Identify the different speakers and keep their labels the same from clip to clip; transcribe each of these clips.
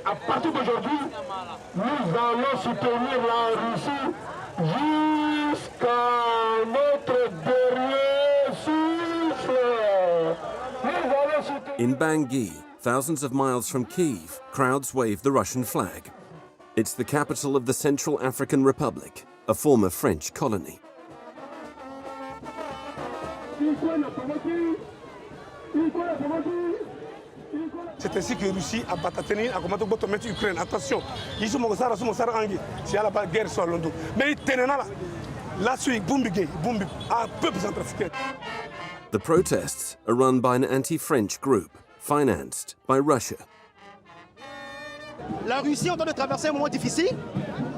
Speaker 1: À partir d'aujourd'hui, nous allons soutenir la Russie jusqu'à notre dernier souffle.
Speaker 2: In Bangui, thousands of miles from Kyiv, crowds wave the Russian flag. It's the capital of the Central African Republic, a former French colony.
Speaker 1: C'est ainsi que la Russie a battu a commencé à mettre l'Ukraine. Attention, ils sont angi, c'est à la guerre sur Londres. Mais ils tiennent là, là-dessus, un peuple centrafricain.
Speaker 2: The protests are run by an anti-French group, financed by Russia.
Speaker 3: La Russie est en train de traverser un moment difficile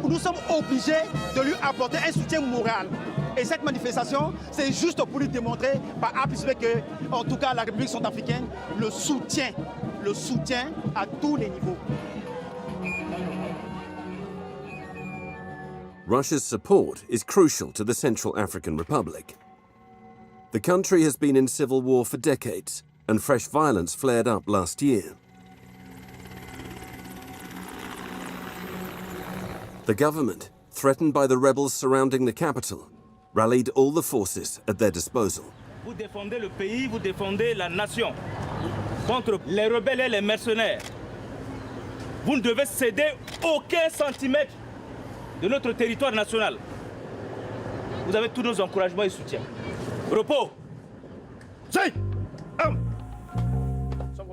Speaker 3: où nous sommes obligés de lui apporter un soutien moral. Et cette manifestation, c'est juste pour lui démontrer par A plus B que, en tout cas, la République centrafricaine le soutient à tous les niveaux.
Speaker 2: Russia's support is crucial to the Central African Republic. The country has been in civil war for decades, and fresh violence flared up last year. The government, threatened by the rebels surrounding the capital, rallied all the forces at their disposal.
Speaker 4: Vous défendez le pays, vous défendez la nation contre les rebelles et les mercenaires. Vous ne devez céder aucun centimètre de notre territoire national. Vous avez tous nos encouragements et soutiens. Repos.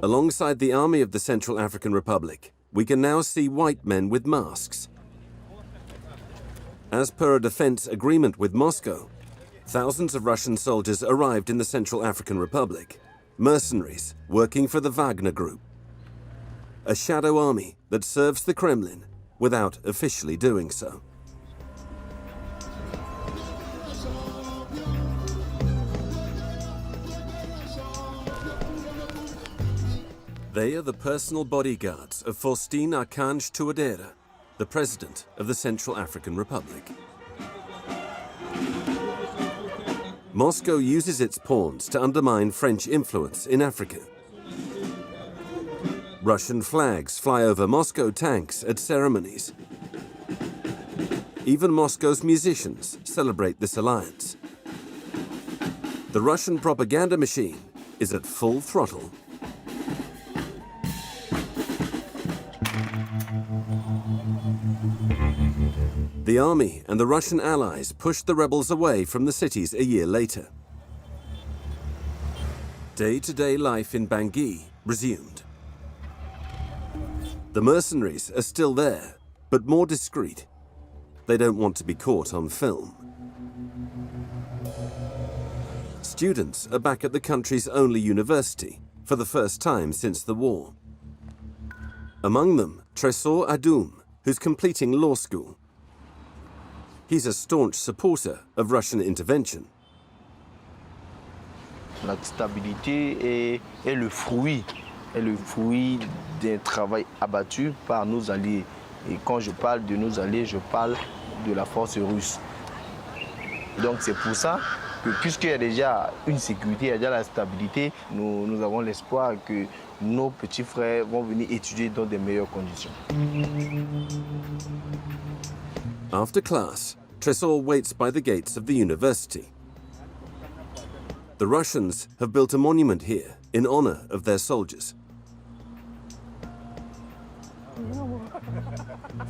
Speaker 2: Alongside the army of the Central African Republic, we can now see white men with masks. As per a defense agreement with Moscow, thousands of Russian soldiers arrived in the Central African Republic, mercenaries working for the Wagner Group, a shadow army that serves the Kremlin without officially doing so. They are the personal bodyguards of Faustin Archange Touadera, the president of the Central African Republic. Moscow uses its pawns to undermine French influence in Africa. Russian flags fly over Moscow tanks at ceremonies. Even Moscow's musicians celebrate this alliance. The Russian propaganda machine is at full throttle. The army and the Russian allies pushed the rebels away from the cities a year later. Day-to-day life in Bangui resumed. The mercenaries are still there, but more discreet. They don't want to be caught on film. Students are back at the country's only university for the first time since the war. Among them, Tresor Adoum, who's completing law school. He's a staunch supporter of Russian intervention.
Speaker 5: La stabilité est le fruit d'un travail abattu par nos alliés. Et quand je parle de nos alliés, je parle de la force russe. Donc c'est pour ça que puisqu'il y a déjà une sécurité, il y a déjà la stabilité, nous avons l'espoir que nos petits frères vont venir étudier dans de meilleures conditions.
Speaker 2: After class, Tresor waits by the gates of the university. The Russians have built a monument here in honor of their soldiers.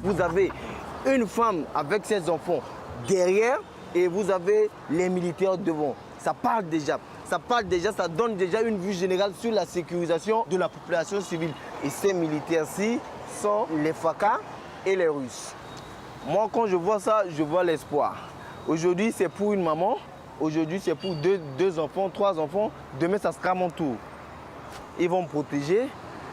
Speaker 5: Vous avez une femme avec ses enfants derrière et vous avez les militaires devant. Ça parle déjà, ça donne déjà une vue générale sur la sécurisation de la population civile. Et ces militaires-ci sont les FACA et les Russes. Moi, quand je vois ça, je vois l'espoir. Aujourd'hui, c'est pour une maman. Aujourd'hui, c'est pour deux enfants, 3 enfants. Demain, ça sera mon tour. Ils vont me protéger.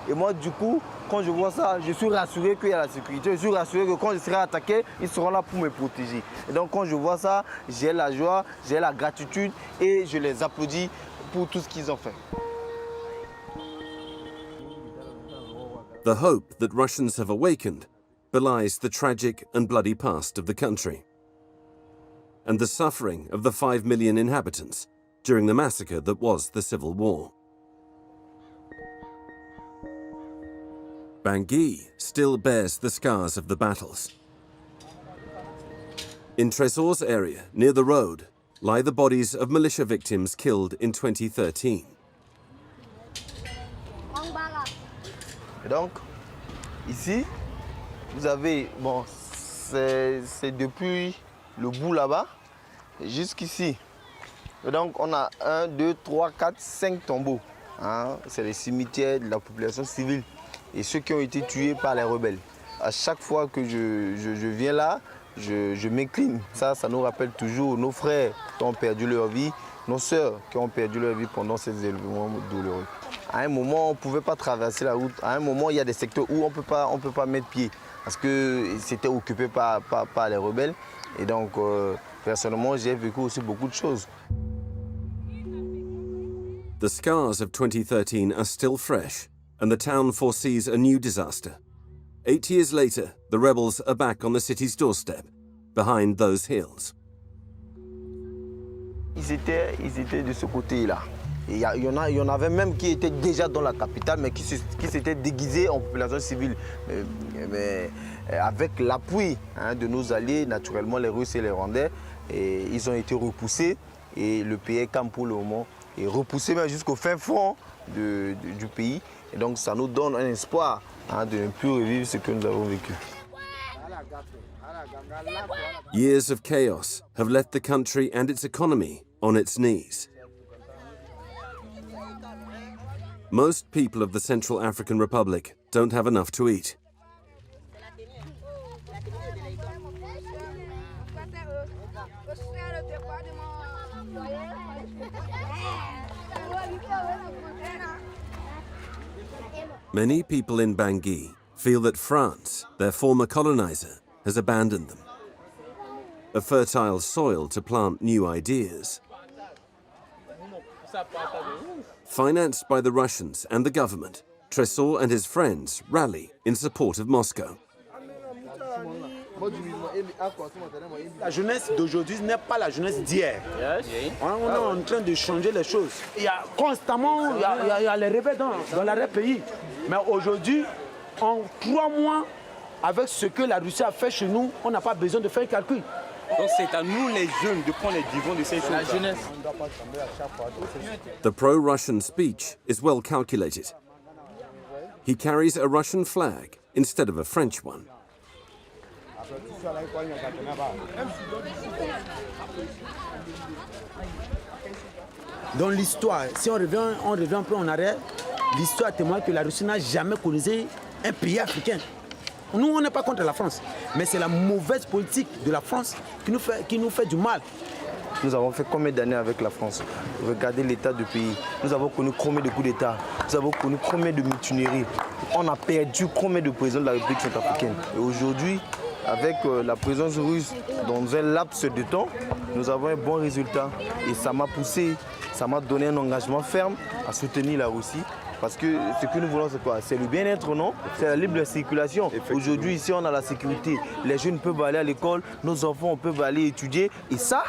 Speaker 5: Et moi, du coup, quand je vois ça, je suis rassuré qu'il y a la sécurité. Je suis rassuré que quand je serai attaqué, ils seront là pour me protéger. Et donc, quand je vois ça, j'ai la joie, j'ai la gratitude et je les applaudis pour tout ce qu'ils ont fait.
Speaker 2: The hope that Russians have awakened belies the tragic and bloody past of the country and the suffering of the 5 million inhabitants during the massacre that was the Civil War. Bangui still bears the scars of the battles. In Tresor's area, near the road, lie the bodies of militia victims killed in 2013.
Speaker 5: Et donc, ici, vous avez, bon, c'est depuis le bout là-bas jusqu'ici. Et donc, on a 1, 2, 3, 4, 5 tombeaux. Hein? C'est les cimetières de la population civile et ceux qui ont été tués par les rebelles. À chaque fois que je viens là, je m'incline. Ça nous rappelle toujours nos frères qui ont perdu leur vie, nos sœurs qui ont perdu leur vie pendant ces événements douloureux. À un moment, on ne pouvait pas traverser la route. À un moment, il y a des secteurs où on ne peut pas mettre pied parce que c'était occupé par les rebelles. Et donc, personnellement, j'ai vécu aussi beaucoup de choses.
Speaker 2: The scars of 2013 are still fresh, and the town foresees a new disaster. 8 years later, the rebels are back on the city's doorstep, behind those hills.
Speaker 5: Ils étaient de ce côté-là. Il y en avait même qui étaient déjà dans la capitale, mais qui s'étaient déguisés en population civile. Mais avec l'appui de nos alliés, naturellement les Russes et les Rwandais, et ils ont été repoussés. Et le pays est calme pour le moment, et repoussé même jusqu'au fin fond du pays. Et donc ça nous donne un espoir de ne plus revivre ce que nous avons vécu.
Speaker 2: Years of chaos have left the country and its economy on its knees. Most people of the Central African Republic don't have enough to eat. Many people in Bangui feel that France, their former colonizer, has abandoned them. A fertile soil to plant new ideas. Financed by the Russians and the government, Tresor and his friends rally in support of Moscow.
Speaker 6: La jeunesse d'aujourd'hui n'est pas la jeunesse d'hier. On est en train de changer les choses. Il y a constamment il y a les rebelles dans l'arrière pays. Mais aujourd'hui, en 3 mois, avec ce que la Russie a fait chez nous, on n'a pas besoin de faire un calcul.
Speaker 7: Donc c'est à nous les jeunes de prendre les devants de ces choses. La jeunesse.
Speaker 2: The pro-Russian speech is well calculated. He carries a Russian flag instead of a French one.
Speaker 6: Dans l'histoire, si on revient un peu en arrière, l'histoire témoigne que la Russie n'a jamais colonisé un pays africain. Nous, on n'est pas contre la France, mais c'est la mauvaise politique de la France qui nous fait du mal.
Speaker 5: Nous avons fait combien d'années avec la France? Regardez l'état du pays. Nous avons connu combien de coups d'État? Nous avons connu combien de mutineries? On a perdu combien de présidents de la République centrafricaine? Et aujourd'hui, avec la présence russe dans un laps de temps, nous avons un bon résultat. Et ça m'a poussé, ça m'a donné un engagement ferme à soutenir la Russie. Parce que ce que nous voulons, c'est quoi? C'est le bien-être, non? C'est la libre circulation. Aujourd'hui, ici, on a la sécurité. Les jeunes peuvent aller à l'école, nos enfants peuvent aller étudier. Et ça,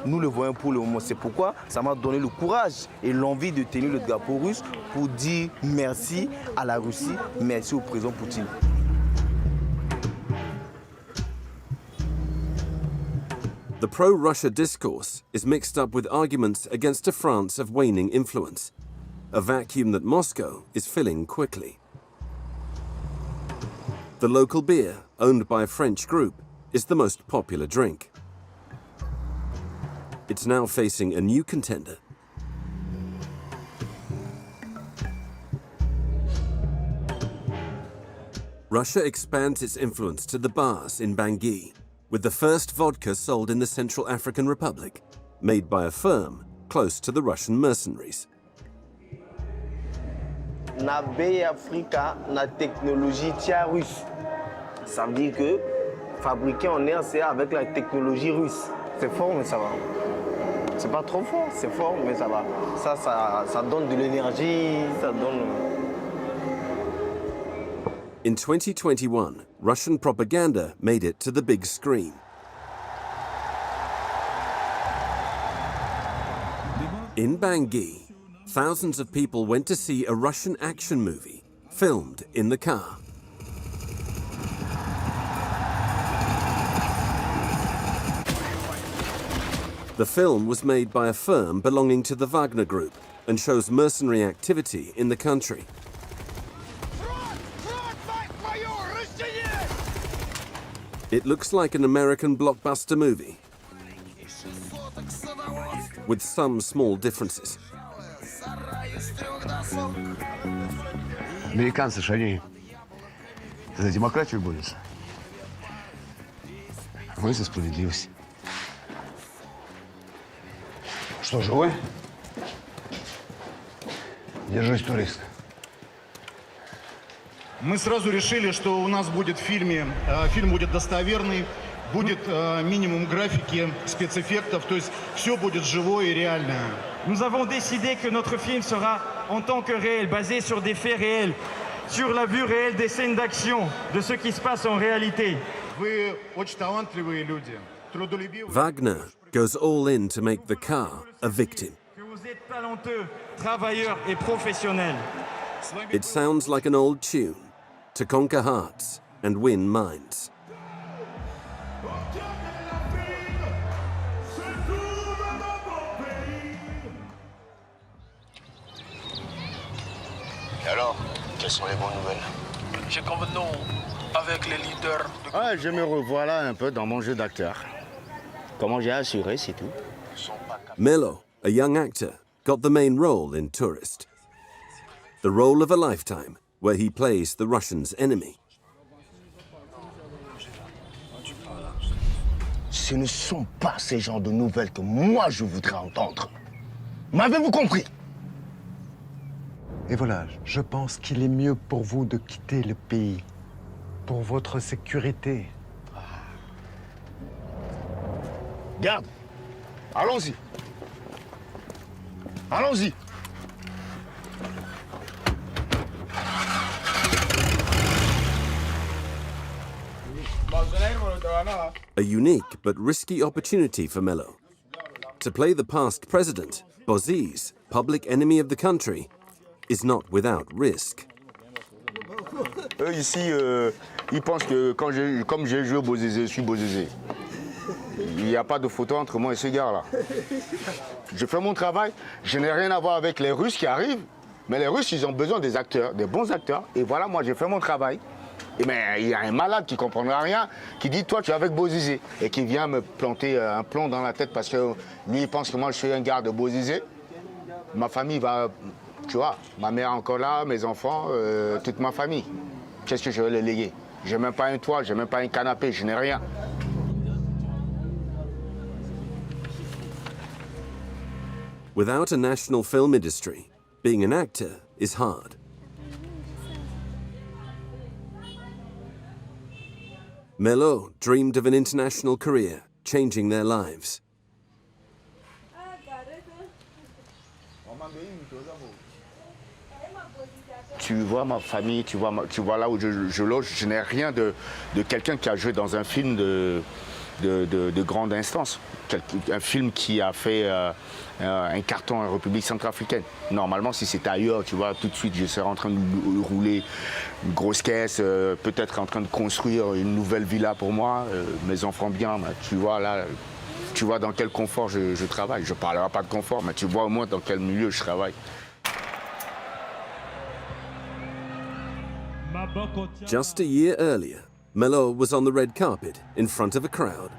Speaker 5: nous le voyons pour le moment. C'est pourquoi ça m'a donné le courage et l'envie de tenir le drapeau russe pour dire merci à la Russie, merci au président Poutine.
Speaker 2: The pro-Russia discourse is mixed up with arguments against a France of waning influence, a vacuum that Moscow is filling quickly. The local beer, owned by a French group, is the most popular drink. It's now facing a new contender. Russia expands its influence to the bars in Bangui, with the first vodka sold in the Central African Republic, made by a firm close to the Russian mercenaries.
Speaker 5: Na Bay Africa, na technologie tia russe. Ça veut dire que fabriquer en RCA avec la technologie russe. C'est fort, mais ça va. C'est pas trop fort, c'est fort, mais ça va. Ça donne de l'énergie, ça donne...
Speaker 2: In 2021, Russian propaganda made it to the big screen. In Bangui, thousands of people went to see a Russian action movie filmed in the car. The film was made by a firm belonging to the Wagner Group and shows mercenary activity in the country. It looks like an American blockbuster movie, with some small differences.
Speaker 8: Американцы же они за демократию борются. Мы за справедливость. Что, живой? Держись, турист.
Speaker 9: Мы сразу решили, что у нас будет фильм будет достоверный, будет минимум графики, спецэффектов, то есть все будет живое и реальное.
Speaker 10: Nous avons décidé que notre film sera en tant que réel, basé sur des faits réels, sur la vue réelle des scènes d'action, de ce qui se passe en réalité.
Speaker 9: Вы очень талантливые люди, трудолюбивые.
Speaker 2: Wagner goes all in to make the car a victim.
Speaker 10: Que vous êtes talentueux, travailleurs et professionnels.
Speaker 2: It sounds like an old tune, to conquer hearts and win minds.
Speaker 8: Et alors, quelles sont les bonnes nouvelles?
Speaker 11: J'ai convenu avec les leaders.
Speaker 8: Ah, je me revois là un peu dans mon jeu d'acteur. Comment j'ai assuré, c'est tout.
Speaker 2: Melo, a young actor, got the main role in Tourist. The role of a lifetime, where he plays the Russians' enemy.
Speaker 8: Ce ne sont pas ces genres de nouvelles que moi je voudrais entendre. M'avez-vous compris?
Speaker 12: Et voilà, je pense qu'il est mieux pour vous de quitter le pays, pour votre sécurité.
Speaker 8: Garde, allons-y. Allons-y.
Speaker 2: A unique but risky opportunity for Melo. To play the past president, Bozizé, public enemy of the country, is not without risk.
Speaker 8: Eux ici, ils pensent que comme j'ai joué Bozizé, je suis Bozizé. Il n'y a pas de photo entre moi et ce gars-là. Je fais mon travail, je n'ai rien à voir avec les Russes qui arrivent, mais les Russes, ils ont besoin des acteurs, des bons acteurs. Et voilà, moi, j'ai fait mon travail. Et mais il y a un malade qui ne comprendra rien, qui dit, toi, tu es avec Bozizé, et qui vient me planter un plomb dans la tête parce que lui, il pense que moi, je suis un gars de Bozizé. Ma famille va, tu vois, ma mère est encore là, mes enfants, toute ma famille. Qu'est-ce que je vais les léguer? Je n'ai même pas un toit, je n'ai même pas un canapé, je n'ai rien.
Speaker 2: Without a national film industry, being an actor is hard. Melo dreamed of an international career, changing their lives.
Speaker 8: Tu vois ma famille, tu vois là où je loge, je n'ai rien de quelqu'un qui a joué dans un film de grande instance. Un film qui a fait un carton en République centrafricaine. Normalement, si c'était ailleurs, tu vois, tout de suite, je serais en train de rouler une grosse caisse, peut-être en train de construire une nouvelle villa pour moi, mes enfants bien. Tu vois là, tu vois dans quel confort je travaille. Je ne parlerai pas de confort, mais tu vois au moins dans quel milieu je travaille.
Speaker 2: Just a year earlier, Melo was on the red carpet in front of a crowd.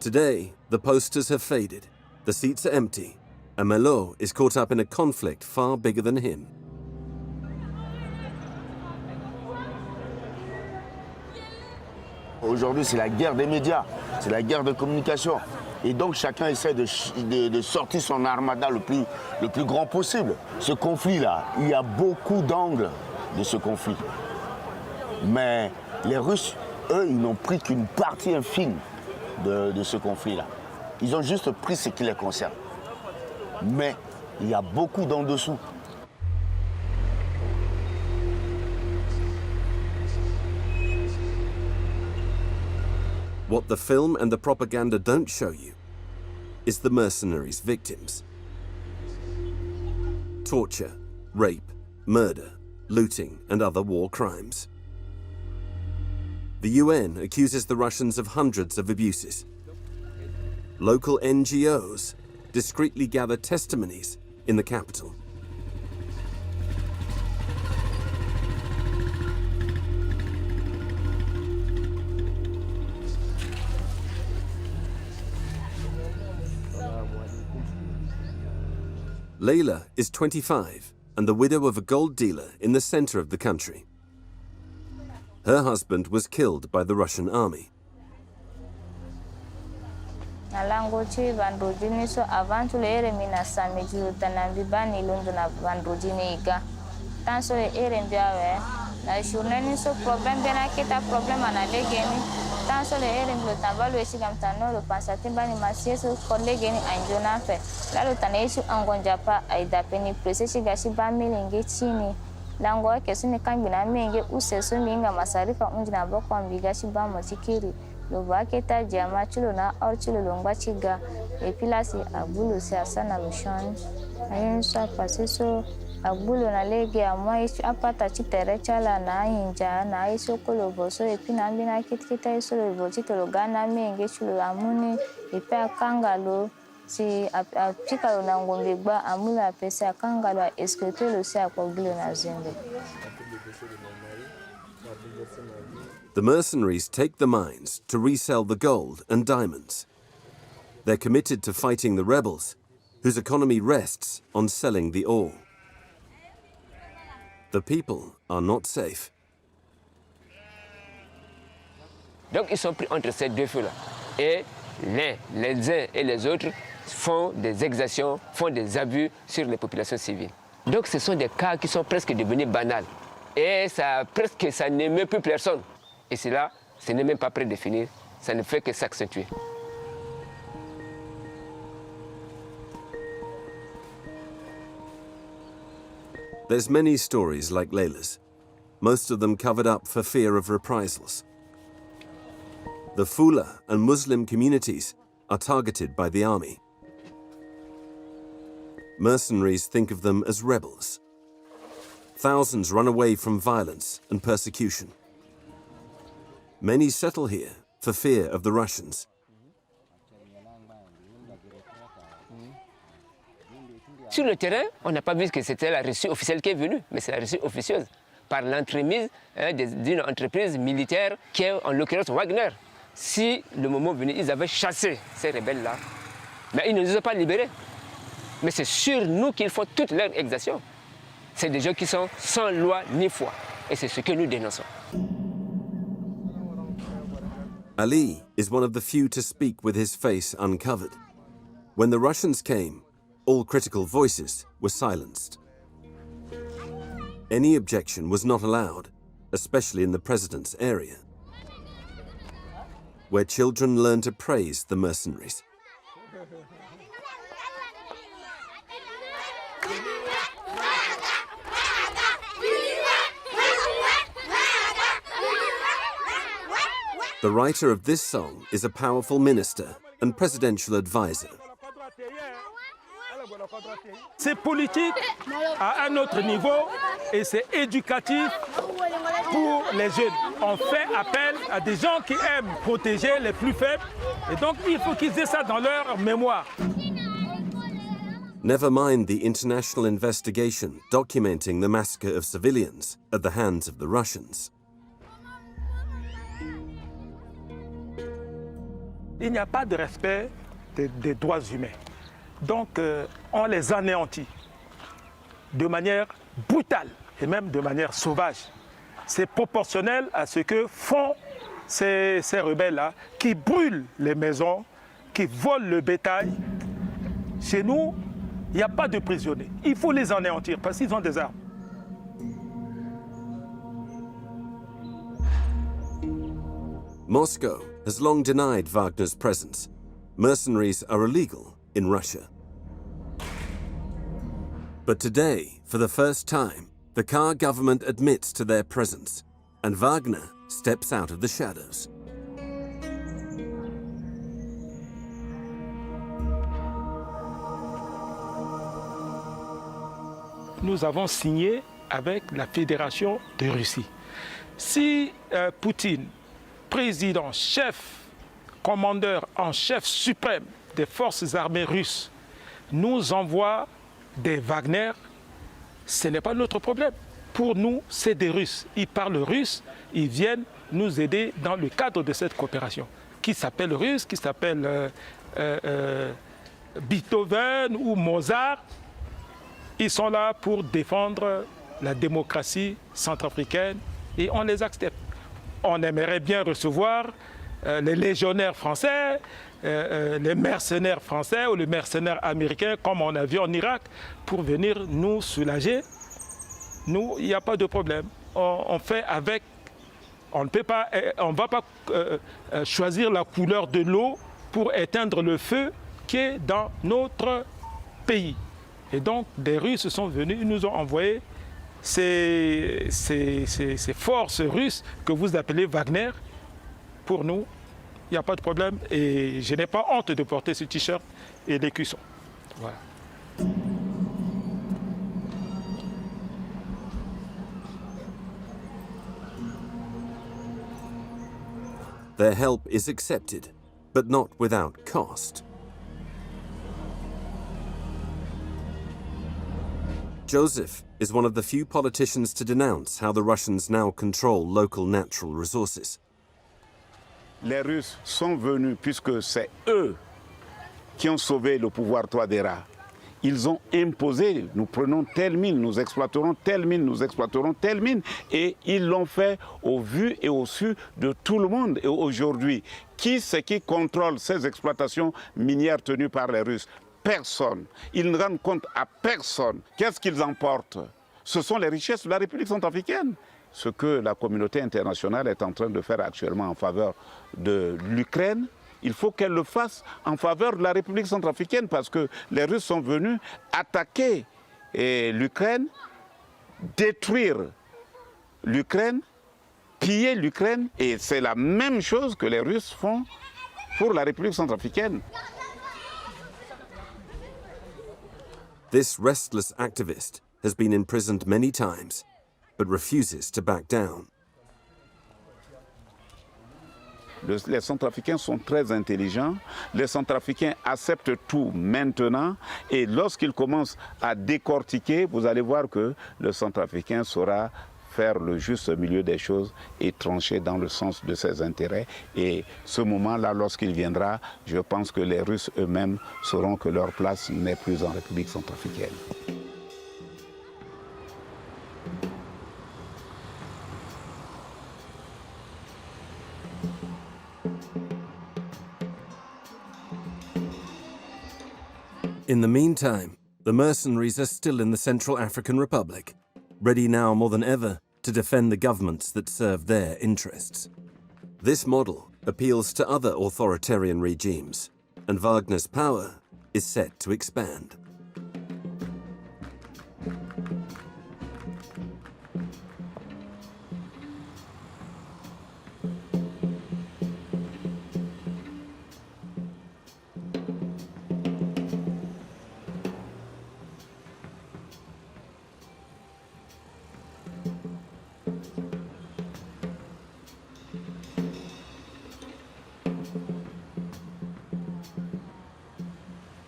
Speaker 2: Today, the posters have faded, the seats are empty, and Melo is caught up in a conflict far bigger than him.
Speaker 8: Aujourd'hui, c'est la guerre des médias, c'est la guerre de communication. Et donc, chacun essaie de sortir son armada le plus grand possible. Ce conflit-là, il y a beaucoup d'angles. de ce conflit. Mais les Russes, eux, ils n'ont pris qu'une partie infime de ce conflit-là. Ils ont juste pris ce qui les concerne. Mais il y a beaucoup d'en dessous.
Speaker 2: What the film and the propaganda don't show you is the mercenaries' victims. Torture, rape, murder, looting, and other war crimes. The UN accuses the Russians of hundreds of abuses. Local NGOs discreetly gather testimonies in the capital. Layla is 25 and the widow of a gold dealer in the center of the country. Her husband was killed by the Russian army.
Speaker 13: Nalangochi vandrojini so avantu ere mina samiju tanambibani lundu na vandrojini iga. Tanso ere mbiawe na journée so problème bena kita problème analegeni. Tanso le ere mblo tambalo esiga mtano lo pansatimba ni masieso kollegeni anjona fe. Lalo taneishu angonjapa aidapeni presesi gashi ba milinge chini. Lango yake suni kambina menge useso minga masarifa unjina boko ambigashi ba motikiri. Lovaketa jama chulo na or chulo longba chiga epilasi abulo se asana loshon ayen so pasiso abulo na lege amwa isu apata chitere chala na inja na iso kolobo so epina mbina kitkita iso lobo chitolo gana menge chulo amuni epe akangalo si apikalo na ngombe gba amula apese akangalo escotelo se akogulo na zimbe.
Speaker 2: The mercenaries take the mines to resell the gold and diamonds. They're committed to fighting the rebels, whose economy rests on selling the ore. The people are not safe.
Speaker 14: Donc ils sont pris entre ces deux feux-là. Et les uns et les autres font des exactions, font des abus sur les populations civiles. Donc ce sont des cas qui sont presque devenus banals. Et ça n'émeut plus personne. Et cela, ce n'est même pas prêt de finir, ça ne fait que s'accentuer.
Speaker 2: There's many stories like Layla's, most of them covered up for fear of reprisals. The Fula and Muslim communities are targeted by the army. Mercenaries think of them as rebels. Thousands run away from violence and persecution. Many settle here for fear of the Russians.
Speaker 14: Sur le terrain, on n'a pas vu que c'était la Russie officielle qui est venue, mais c'est la Russie officieuse, par l'entremise d'une entreprise militaire qui est en l'occurrence Wagner. Si le moment venu, ils avaient chassé ces rebelles-là, mais ils ne nous ont pas libérés. Mais c'est sur nous qu'ils font toute leur exaction. C'est des gens qui sont sans loi ni foi, et c'est ce que nous dénonçons.
Speaker 2: Ali is one of the few to speak with his face uncovered. When the Russians came, all critical voices were silenced. Any objection was not allowed, especially in the president's area, where children learn to praise the mercenaries. The writer of this song is a powerful minister and presidential advisor.
Speaker 15: C'est politique à un autre niveau et c'est éducatif pour les jeunes. On fait appel à des gens qui aiment protéger les plus faibles et donc il faut qu'ils aient ça dans leur mémoire.
Speaker 2: Never mind the international investigation documenting the massacre of civilians at the hands of the Russians.
Speaker 15: Il n'y a pas de respect des droits humains. Donc, on les anéantit de manière brutale et même de manière sauvage. C'est proportionnel à ce que font ces rebelles-là qui brûlent les maisons, qui volent le bétail. Chez nous, il n'y a pas de prisonniers. Il faut les anéantir parce qu'ils ont des armes.
Speaker 2: Moscow has long denied Wagner's presence. Mercenaries are illegal in Russia. But today, for the first time, the Kahr government admits to their presence, and Wagner steps out of the shadows.
Speaker 15: Nous avons signé avec la Fédération de Russie. Si Poutine, président, chef, commandeur en chef suprême des forces armées russes, nous envoie des Wagner, ce n'est pas notre problème. Pour nous, c'est des Russes. Ils parlent russe, ils viennent nous aider dans le cadre de cette coopération, qui s'appelle russe, qui s'appelle Beethoven ou Mozart. Ils sont là pour défendre la démocratie centrafricaine et on les accepte. On aimerait bien recevoir les légionnaires français, les mercenaires français ou les mercenaires américains, comme on a vu en Irak, pour venir nous soulager. Nous, il n'y a pas de problème. On fait avec. On ne va pas choisir la couleur de l'eau pour éteindre le feu qui est dans notre pays. Et donc, des Russes sont venus, ils nous ont envoyé ces forces russes que vous appelez Wagner. Pour nous, il n'y a pas de problème et je n'ai pas honte de porter ce t-shirt et les cuissons. Voilà.
Speaker 2: Their help is accepted, but not without cost. Joseph is one of the few politicians to denounce how the Russians now control local natural resources.
Speaker 16: Les Russes sont venus, puisque c'est eux qui ont sauvé le pouvoir Touadéra. Ils ont imposé, nous prenons telle mine, nous exploiterons telle mine, nous exploiterons telle mine. Et ils l'ont fait au vu et au su de tout le monde. Et aujourd'hui, qui c'est qui contrôle ces exploitations minières tenues par les Russes? Personne. Ils ne rendent compte à personne. Qu'est-ce qu'ils emportent? Ce sont les richesses de la République centrafricaine. Ce que la communauté internationale est en train de faire actuellement en faveur de l'Ukraine, il faut qu'elle le fasse en faveur de la République centrafricaine parce que les Russes sont venus attaquer l'Ukraine, détruire l'Ukraine, piller l'Ukraine et c'est la même chose que les Russes font pour la République centrafricaine.
Speaker 2: This restless activist has been imprisoned many times, but refuses to back down.
Speaker 16: Les Centrafricains sont très intelligents. Les Centrafricains acceptent tout maintenant. Et lorsqu'ils commencent à décortiquer, vous allez voir que le Centrafricain saura faire le juste milieu des choses et trancher dans le sens de ses intérêts. Et ce moment-là, lorsqu'il viendra, je pense que les Russes eux-mêmes sauront que leur place n'est plus en République centrafricaine.
Speaker 2: In the meantime, the mercenaries are still in the Central African Republic, ready now more than ever to defend the governments that serve their interests. This model appeals to other authoritarian regimes, and Wagner's power is set to expand.